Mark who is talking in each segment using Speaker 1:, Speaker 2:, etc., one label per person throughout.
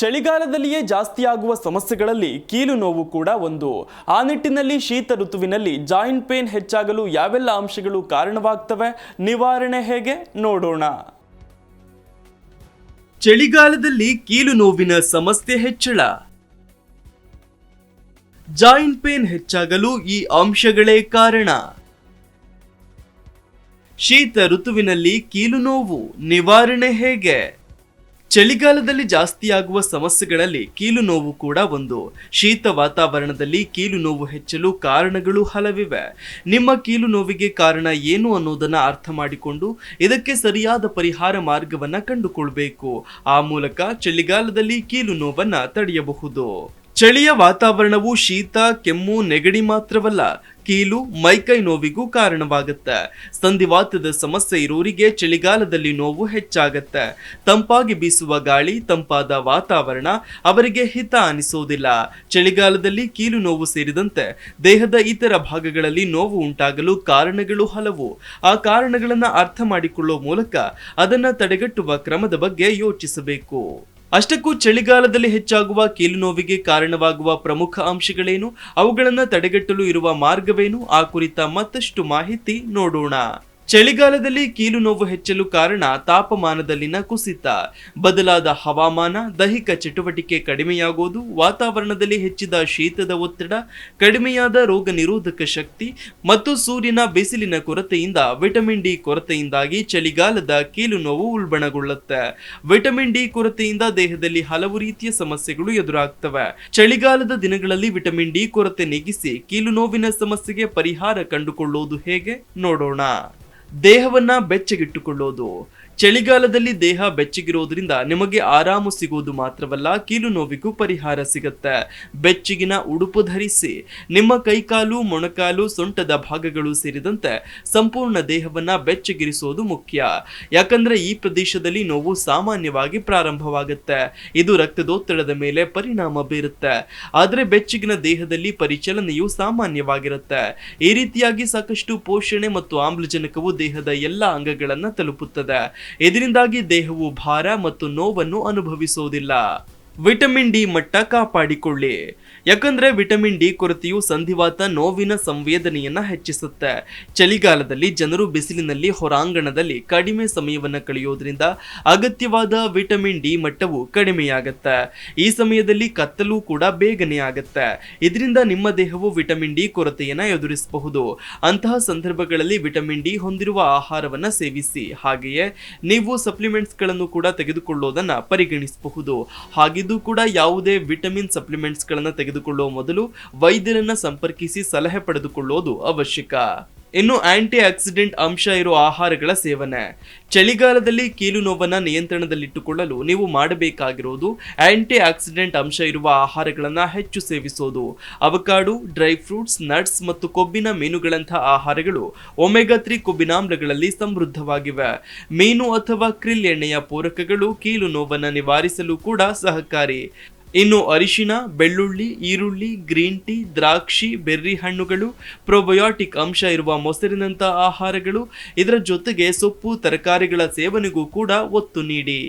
Speaker 1: ಚಳಿಗಾಲದಲ್ಲಿಯೇ ಜಾಸ್ತಿ ಆಗುವ ಸಮಸ್ಯೆಗಳಲ್ಲಿ ಕೀಲು ನೋವು ಕೂಡ ಒಂದು. ಆ ನಿಟ್ಟಿನಲ್ಲಿ ಶೀತ ಋತುವಿನಲ್ಲಿ ಜಾಯಿಂಟ್ ಪೇನ್ ಹೆಚ್ಚಾಗಲು ಯಾವೆಲ್ಲ ಅಂಶಗಳು ಕಾರಣವಾಗ್ತವೆ, ನಿವಾರಣೆ ಹೇಗೆ ನೋಡೋಣ. ಚಳಿಗಾಲದಲ್ಲಿ ಕೀಲು ನೋವಿನ ಸಮಸ್ಯೆ ಹೆಚ್ಚಳ. ಜಾಯಿಂಟ್ ಪೇನ್ ಹೆಚ್ಚಾಗಲು ಈ ಅಂಶಗಳೇ ಕಾರಣ. ಶೀತ ಋತುವಿನಲ್ಲಿ ಕೀಲು ನೋವು ನಿವಾರಣೆ ಹೇಗೆ? ಚಳಿಗಾಲದಲ್ಲಿ ಜಾಸ್ತಿಯಾಗುವ ಸಮಸ್ಯೆಗಳಲ್ಲಿ ಕೀಲು ನೋವು ಕೂಡ ಒಂದು. ಶೀತ ವಾತಾವರಣದಲ್ಲಿ ಕೀಲು ನೋವು ಹೆಚ್ಚಲು ಕಾರಣಗಳು ಹಲವಿವೆ. ನಿಮ್ಮ ಕೀಲು ನೋವಿಗೆ ಕಾರಣ ಏನು ಅನ್ನೋದನ್ನ ಅರ್ಥ ಮಾಡಿಕೊಂಡು ಇದಕ್ಕೆ ಸರಿಯಾದ ಪರಿಹಾರ ಮಾರ್ಗವನ್ನ ಕಂಡುಕೊಳ್ಬೇಕು. ಆ ಮೂಲಕ ಚಳಿಗಾಲದಲ್ಲಿ ಕೀಲು ನೋವನ್ನ ತಡೆಯಬಹುದು. ಚಳಿಯ ವಾತಾವರಣವು ಶೀತ, ಕೆಮ್ಮು, ನೆಗಡಿ ಮಾತ್ರವಲ್ಲ, ಕೀಲು, ಮೈಕೈ ನೋವಿಗೂ ಕಾರಣವಾಗುತ್ತೆ. ಸಂಧಿವಾತದ ಸಮಸ್ಯೆ ಇರೋರಿಗೆ ಚಳಿಗಾಲದಲ್ಲಿ ನೋವು ಹೆಚ್ಚಾಗತ್ತೆ. ತಂಪಾಗಿ ಬೀಸುವ ಗಾಳಿ, ತಂಪಾದ ವಾತಾವರಣ ಅವರಿಗೆ ಹಿತ ಅನಿಸೋದಿಲ್ಲ. ಚಳಿಗಾಲದಲ್ಲಿ ಕೀಲು ನೋವು ಸೇರಿದಂತೆ ದೇಹದ ಇತರ ಭಾಗಗಳಲ್ಲಿ ನೋವು ಉಂಟಾಗಲು ಕಾರಣಗಳು ಹಲವು. ಆ ಕಾರಣಗಳನ್ನ ಅರ್ಥ ಮಾಡಿಕೊಳ್ಳುವ ಮೂಲಕ ಅದನ್ನ ತಡೆಗಟ್ಟುವ ಕ್ರಮದ ಬಗ್ಗೆ ಯೋಚಿಸಬೇಕು. ಅಷ್ಟಕ್ಕೂ ಚಳಿಗಾಲದಲ್ಲಿ ಹೆಚ್ಚಾಗುವ ಕೀಲು ನೋವಿಗೆ ಕಾರಣವಾಗುವ ಪ್ರಮುಖ ಅಂಶಗಳೇನು, ಅವುಗಳನ್ನು ತಡೆಗಟ್ಟಲು ಇರುವ ಮಾರ್ಗವೇನು, ಆ ಕುರಿತ ಮತ್ತಷ್ಟು ಮಾಹಿತಿ ನೋಡೋಣ. ಚಳಿಗಾಲದಲ್ಲಿ ಕೀಲು ನೋವು ಹೆಚ್ಚಲು ಕಾರಣ ತಾಪಮಾನದಲ್ಲಿನ ಕುಸಿತ, ಬದಲಾದ ಹವಾಮಾನ, ದೈಹಿಕ ಚಟುವಟಿಕೆ ಕಡಿಮೆಯಾಗುವುದು, ವಾತಾವರಣದಲ್ಲಿ ಹೆಚ್ಚಿದ ಶೀತದ ಒತ್ತಡ, ಕಡಿಮೆಯಾದ ರೋಗ ನಿರೋಧಕ ಶಕ್ತಿ ಮತ್ತು ಸೂರ್ಯನ ಬಿಸಿಲಿನ ಕೊರತೆಯಿಂದ ವಿಟಮಿನ್ ಡಿ ಕೊರತೆಯಿಂದಾಗಿ ಚಳಿಗಾಲದ ಕೀಲು ನೋವು ಉಲ್ಬಣಗೊಳ್ಳುತ್ತೆ. ವಿಟಮಿನ್ ಡಿ ಕೊರತೆಯಿಂದ ದೇಹದಲ್ಲಿ ಹಲವು ರೀತಿಯ ಸಮಸ್ಯೆಗಳು ಎದುರಾಗ್ತವೆ. ಚಳಿಗಾಲದ ದಿನಗಳಲ್ಲಿ ವಿಟಮಿನ್ ಡಿ ಕೊರತೆ ನೀಗಿಸಿ ಕೀಲು ನೋವಿನ ಸಮಸ್ಯೆಗೆ ಪರಿಹಾರ ಕಂಡುಕೊಳ್ಳುವುದು ಹೇಗೆ ನೋಡೋಣ. ದೇಹವನ್ನ ಬೆಚ್ಚಗಿಟ್ಟುಕೊಳ್ಳೋದು. ಚಳಿಗಾಲದಲ್ಲಿ ದೇಹ ಬೆಚ್ಚಗಿರೋದ್ರಿಂದ ನಿಮಗೆ ಆರಾಮು ಸಿಗೋದು ಮಾತ್ರವಲ್ಲ, ಕೀಲು ನೋವಿಗೂ ಪರಿಹಾರ ಸಿಗುತ್ತೆ. ಬೆಚ್ಚಗಿನ ಉಡುಪು ಧರಿಸಿ. ನಿಮ್ಮ ಕೈಕಾಲು, ಮೊಣಕಾಲು, ಸೊಂಟದ ಭಾಗಗಳು ಸೇರಿದಂತೆ ಸಂಪೂರ್ಣ ದೇಹವನ್ನ ಬೆಚ್ಚಗಿರಿಸೋದು ಮುಖ್ಯ. ಯಾಕಂದ್ರೆ ಈ ಪ್ರದೇಶದಲ್ಲಿ ನೋವು ಸಾಮಾನ್ಯವಾಗಿ ಪ್ರಾರಂಭವಾಗುತ್ತೆ. ಇದು ರಕ್ತದೊತ್ತಡದ ಮೇಲೆ ಪರಿಣಾಮ ಬೀರುತ್ತೆ. ಆದರೆ ಬೆಚ್ಚಗಿನ ದೇಹದಲ್ಲಿ ಪರಿಚಲನೆಯು ಸಾಮಾನ್ಯವಾಗಿರುತ್ತೆ. ಈ ರೀತಿಯಾಗಿ ಸಾಕಷ್ಟು ಪೋಷಣೆ ಮತ್ತು ಆಮ್ಲಜನಕವು ದೇಹದ ಎಲ್ಲ ಅಂಗಗಳನ್ನ ತಲುಪುತ್ತದೆ. ಇದರಿಂದಾಗಿ ದೇಹವು ಭಾರ ಮತ್ತು ನೋವನ್ನು ಅನುಭವಿಸುವುದಿಲ್ಲ. ವಿಟಮಿನ್ ಡಿ ಮಟ್ಟ ಕಾಪಾಡಿಕೊಳ್ಳಿ. ಯಾಕಂದ್ರೆ ವಿಟಮಿನ್ ಡಿ ಕೊರತೆಯು ಸಂಧಿವಾತ, ನೋವಿನ ಸಂವೇದನೆಯನ್ನ ಹೆಚ್ಚಿಸುತ್ತೆ. ಚಳಿಗಾಲದಲ್ಲಿ ಜನರು ಬಿಸಿಲಿನಲ್ಲಿ, ಹೊರಾಂಗಣದಲ್ಲಿ ಕಡಿಮೆ ಸಮಯವನ್ನ ಕಳೆಯೋದ್ರಿಂದ ಅಗತ್ಯವಾದ ವಿಟಮಿನ್ ಡಿ ಮಟ್ಟವು ಕಡಿಮೆಯಾಗುತ್ತೆ. ಈ ಸಮಯದಲ್ಲಿ ಕತ್ತಲು ಕೂಡ ಬೇಗನೆ ಆಗುತ್ತೆ. ಇದರಿಂದ ನಿಮ್ಮ ದೇಹವು ವಿಟಮಿನ್ ಡಿ ಕೊರತೆಯನ್ನ ಎದುರಿಸಬಹುದು. ಅಂತಹ ಸಂದರ್ಭಗಳಲ್ಲಿ ವಿಟಮಿನ್ ಡಿ ಹೊಂದಿರುವ ಆಹಾರವನ್ನ ಸೇವಿಸಿ. ಹಾಗೆಯೇ ನೀವು ಸಪ್ಲಿಮೆಂಟ್ಸ್ ಗಳನ್ನು ಕೂಡ ತೆಗೆದುಕೊಳ್ಳೋದನ್ನ ಪರಿಗಣಿಸಬಹುದು. ಹಾಗಿದ್ದು ಕೂಡ ಯಾವುದೇ ವಿಟಮಿನ್ ಸಪ್ಲಿಮೆಂಟ್ಸ್ ಗಳನ್ನ ತೆಗೆದುಕೊಳ್ಳುವ ಮೊದಲು ವೈದ್ಯರನ್ನ ಸಂಪರ್ಕಿಸಿ ಸಲಹೆ ಪಡೆದುಕೊಳ್ಳೋದು ಅವಶ್ಯಕ. ಇನ್ನು ಆಂಟಿ ಆಕ್ಸಿಡೆಂಟ್ ಅಂಶ ಇರುವ ಆಹಾರಗಳ ಸೇವನೆ. ಚಳಿಗಾಲದಲ್ಲಿ ಕೀಲು ನೋವನ್ನ ನಿಯಂತ್ರಣದಲ್ಲಿಟ್ಟುಕೊಳ್ಳಲು ನೀವು ಮಾಡಬೇಕಾಗಿರುವುದು ಆಂಟಿ ಆಕ್ಸಿಡೆಂಟ್ ಅಂಶ ಇರುವ ಆಹಾರಗಳನ್ನ ಹೆಚ್ಚು ಸೇವಿಸೋದು. ಅವಕಾಡೋ, ಡ್ರೈ ಫ್ರೂಟ್ಸ್, ನಟ್ಸ್ ಮತ್ತು ಕೊಬ್ಬಿನ ಮೀನುಗಳಂತಹ ಆಹಾರಗಳು ಒಮೆಗಾ 3 ಕೊಬ್ಬಿನಾಮ್ಲಗಳಲ್ಲಿ ಸಮೃದ್ಧವಾಗಿವೆ. ಮೀನು ಅಥವಾ ಕ್ರಿಲ್ ಎಣ್ಣೆಯ ಪೂರಕಗಳು ಕೀಲು ನೋವನ್ನ ನಿವಾರಿಸಲು ಕೂಡ ಸಹಕಾರಿ. ಇನ್ನು ಅರಿಶಿನ, ಬೆಳ್ಳುಳ್ಳಿ, ಈರುಳ್ಳಿ, ಗ್ರೀನ್ ಟೀ, ದ್ರಾಕ್ಷಿ, ಬೆರ್ರಿ ಹಣ್ಣುಗಳು, ಪ್ರೊಬಯೋಟಿಕ್ ಅಂಶ ಇರುವ ಮೊಸರಿನಂಥ ಆಹಾರಗಳು, ಇದರ ಜೊತೆಗೆ ಸೊಪ್ಪು, ತರಕಾರಿಗಳ ಸೇವನೆಗೂ ಕೂಡ ಒತ್ತು ನೀಡಿ.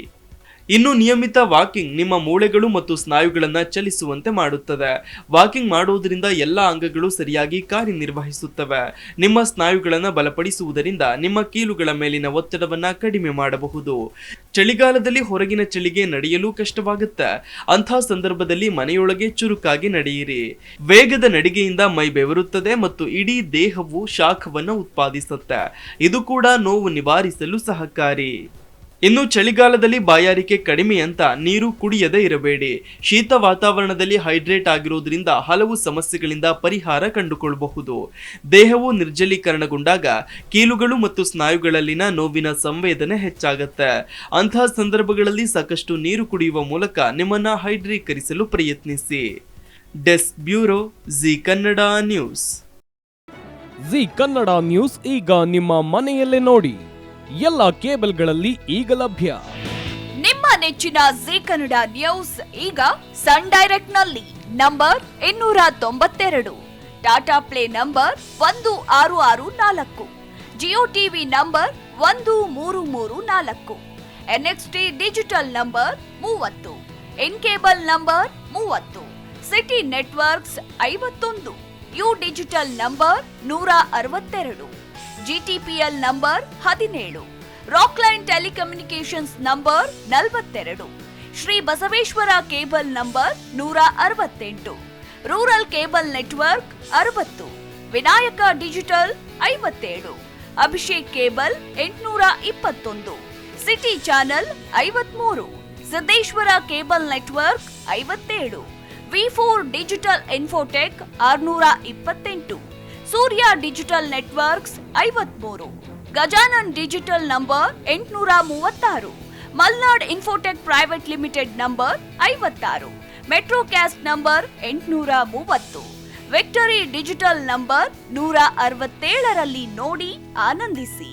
Speaker 1: ಇನ್ನು ನಿಯಮಿತ ವಾಕಿಂಗ್ ನಿಮ್ಮ ಮೂಳೆಗಳು ಮತ್ತು ಸ್ನಾಯುಗಳನ್ನ ಚಲಿಸುವಂತೆ ಮಾಡುತ್ತದೆ. ವಾಕಿಂಗ್ ಮಾಡುವುದರಿಂದ ಎಲ್ಲ ಅಂಗಗಳು ಸರಿಯಾಗಿ ಕಾರ್ಯನಿರ್ವಹಿಸುತ್ತವೆ. ನಿಮ್ಮ ಸ್ನಾಯುಗಳನ್ನ ಬಲಪಡಿಸುವುದರಿಂದ ನಿಮ್ಮ ಕೀಲುಗಳ ಮೇಲಿನ ಒತ್ತಡವನ್ನ ಕಡಿಮೆ ಮಾಡಬಹುದು. ಚಳಿಗಾಲದಲ್ಲಿ ಹೊರಗಿನ ಚಳಿಗೆ ನಡೆಯಲು ಕಷ್ಟವಾಗುತ್ತೆ. ಅಂಥ ಸಂದರ್ಭದಲ್ಲಿ ಮನೆಯೊಳಗೆ ಚುರುಕಾಗಿ ನಡೆಯಿರಿ. ವೇಗದ ನಡಿಗೆಯಿಂದ ಮೈ ಬೆವರುತ್ತದೆ ಮತ್ತು ಇಡೀ ದೇಹವು ಶಾಖವನ್ನು ಉತ್ಪಾದಿಸುತ್ತೆ. ಇದು ಕೂಡ ನೋವು ನಿವಾರಿಸಲು ಸಹಕಾರಿ. ಇನ್ನು ಚಳಿಗಾಲದಲ್ಲಿ ಬಾಯಾರಿಕೆ ಕಡಿಮೆ ಅಂತ ನೀರು ಕುಡಿಯದೇ ಇರಬೇಡಿ. ಶೀತ ವಾತಾವರಣದಲ್ಲಿ ಹೈಡ್ರೇಟ್ ಆಗಿರೋದ್ರಿಂದ ಹಲವು ಸಮಸ್ಯೆಗಳಿಂದ ಪರಿಹಾರ ಕಂಡುಕೊಳ್ಳಬಹುದು. ದೇಹವು ನಿರ್ಜಲೀಕರಣಗೊಂಡಾಗ ಕೀಲುಗಳು ಮತ್ತು ಸ್ನಾಯುಗಳಲ್ಲಿನ ನೋವಿನ ಸಂವೇದನೆ ಹೆಚ್ಚಾಗುತ್ತೆ. ಅಂತಹ ಸಂದರ್ಭಗಳಲ್ಲಿ ಸಾಕಷ್ಟು ನೀರು ಕುಡಿಯುವ ಮೂಲಕ ನಿಮ್ಮನ್ನ ಹೈಡ್ರೀಕರಿಸಲು ಪ್ರಯತ್ನಿಸಿ. Desk bureau, G Kannada news.
Speaker 2: G Kannada news ಈಗ ನಿಮ್ಮ ಮನೆಯಲ್ಲೇ ನೋಡಿ. ಎಲ್ಲ ಕೇಬಲ್ಗಳಲ್ಲಿ ಈಗ ಲಭ್ಯ.
Speaker 3: ನಿಮ್ಮ ನೆಚ್ಚಿನ ಜಿ ಕನ್ನಡ ನ್ಯೂಸ್ ಈಗ ಸನ್ ಡೈರೆಕ್ಟ್ ನಲ್ಲಿ number 292, Tata Play number 1664, Jio TV number 1334, NXT digital number 30, N cable number 30, City networks 51, U digital number 162, GTPL number 17, Rockline telecommunications number 42, Shri Basaveshwara cable number 168, rural cable network 60, Vinayaka digital 57, Abhishek cable 821, City channel 53, Siddeshwara cable network 57, ವಿ4 digital infotech 628, Surya digital networks 53, Gajanan digital number 836, Malnad infotech private limited number 56, Metrocast number 830, Victory digital number 167ರಲ್ಲಿ ನೋಡಿ ಆನಂದಿಸಿ.